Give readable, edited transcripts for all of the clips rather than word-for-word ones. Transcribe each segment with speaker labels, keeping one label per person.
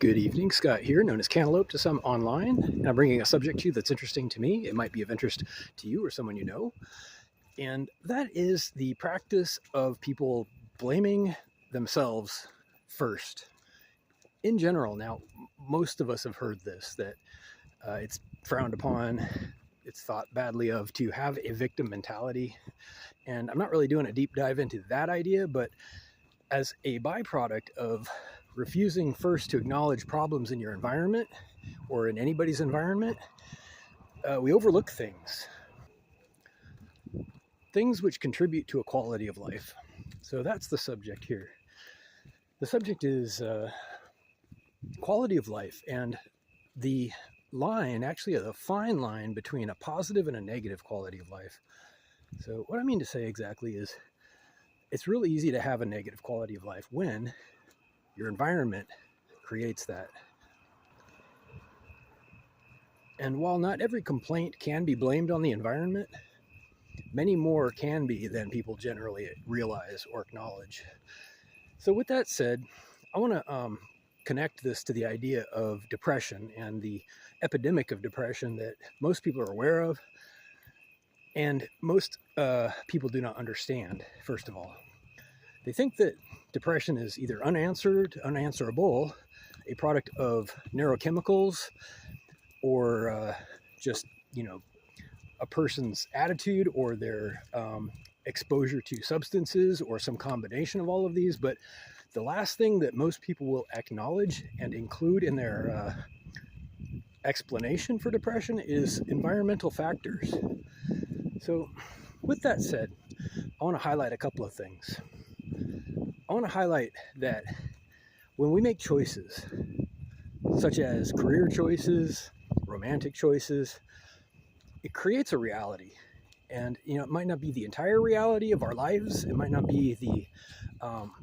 Speaker 1: Good evening, Scott here, known as Cantaloupe to some online, and I'm bringing a subject to you that's interesting to me. It might be of interest to you or someone you know, and that is the practice of people blaming themselves first. In general, now, most of us have heard this, that it's frowned upon, it's thought badly of to have a victim mentality, and I'm not really doing a deep dive into that idea, but as a byproduct of refusing first to acknowledge problems in your environment or in anybody's environment, we overlook things which contribute to a quality of life. So that's the subject here. The subject is quality of life, and the line, actually a fine line between a positive and a negative quality of life. So what I mean to say exactly is it's really easy to have a negative quality of life when your environment creates that. And while not every complaint can be blamed on the environment, many more can be than people generally realize or acknowledge. So with that said, I want to connect this to the idea of depression and the epidemic of depression that most people are aware of, and most people do not understand, first of all. They think that depression is either unanswerable, a product of neurochemicals, or just, a person's attitude or their exposure to substances or some combination of all of these. But the last thing that most people will acknowledge and include in their explanation for depression is environmental factors. So with that said, I want to highlight a couple of things. I want to highlight that when we make choices, such as career choices, romantic choices, it creates a reality. And, it might not be the entire reality of our lives. It might not be the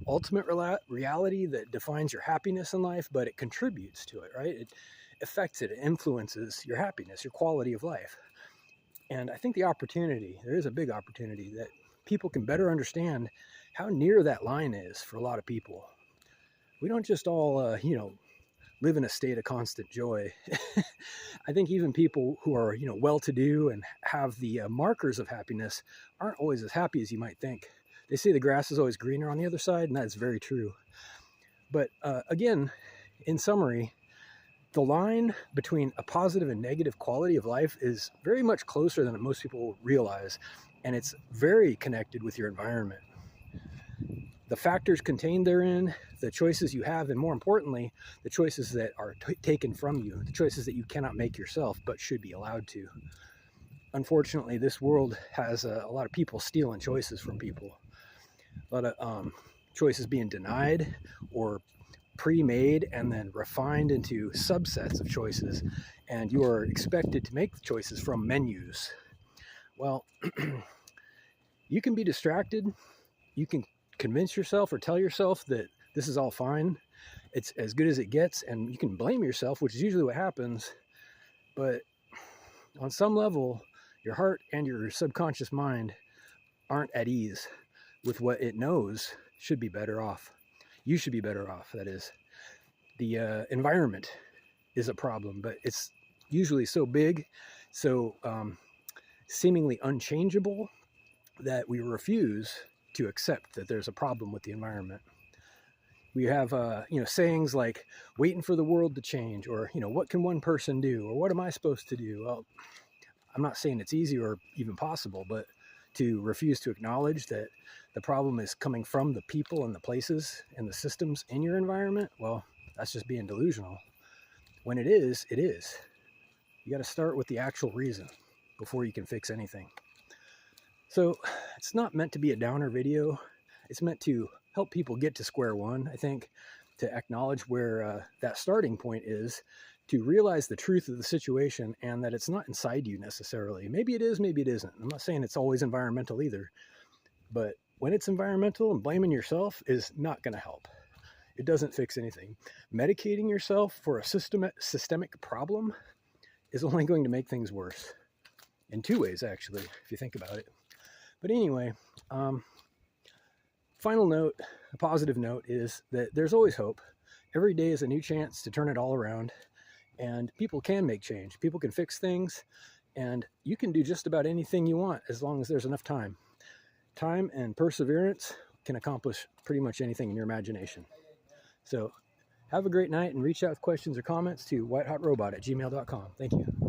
Speaker 1: ultimate reality that defines your happiness in life, but it contributes to it, right? It affects it, it influences your happiness, your quality of life. And I think there is a big opportunity that people can better understand how near that line is for a lot of people. We don't just all, live in a state of constant joy. I think even people who are, well-to-do and have the markers of happiness aren't always as happy as you might think. They say the grass is always greener on the other side, and that's very true. But again, in summary, the line between a positive and negative quality of life is very much closer than most people realize, and it's very connected with your environment. The factors contained therein, the choices you have, and more importantly, the choices that are taken from you, the choices that you cannot make yourself but should be allowed to. Unfortunately, this world has a lot of people stealing choices from people. A lot of choices being denied or pre-made and then refined into subsets of choices, and you are expected to make choices from menus. Well, you can be distracted. You can convince yourself or tell yourself that this is all fine, it's as good as it gets, and you can blame yourself, which is usually what happens. But on some level, your heart and your subconscious mind aren't at ease with what it knows should be better off. You should be better off, that is. The environment is a problem, but it's usually so big, so seemingly unchangeable, that we refuse to accept that there's a problem with the environment. We have, sayings like waiting for the world to change, or, what can one person do? Or what am I supposed to do? Well, I'm not saying it's easy or even possible, but to refuse to acknowledge that the problem is coming from the people and the places and the systems in your environment, well, that's just being delusional. When it is, it is. You got to start with the actual reason before you can fix anything. So it's not meant to be a downer video. It's meant to help people get to square one, I think, to acknowledge where that starting point is, to realize the truth of the situation and that it's not inside you necessarily. Maybe it is, maybe it isn't. I'm not saying it's always environmental either, but when it's environmental and blaming yourself is not going to help. It doesn't fix anything. Medicating yourself for a systemic problem is only going to make things worse. In two ways, actually, if you think about it. But anyway, final note, a positive note, is that there's always hope. Every day is a new chance to turn it all around, and people can make change. People can fix things, and you can do just about anything you want as long as there's enough time. Time and perseverance can accomplish pretty much anything in your imagination. So have a great night, and reach out with questions or comments to whitehotrobot@gmail.com. Thank you.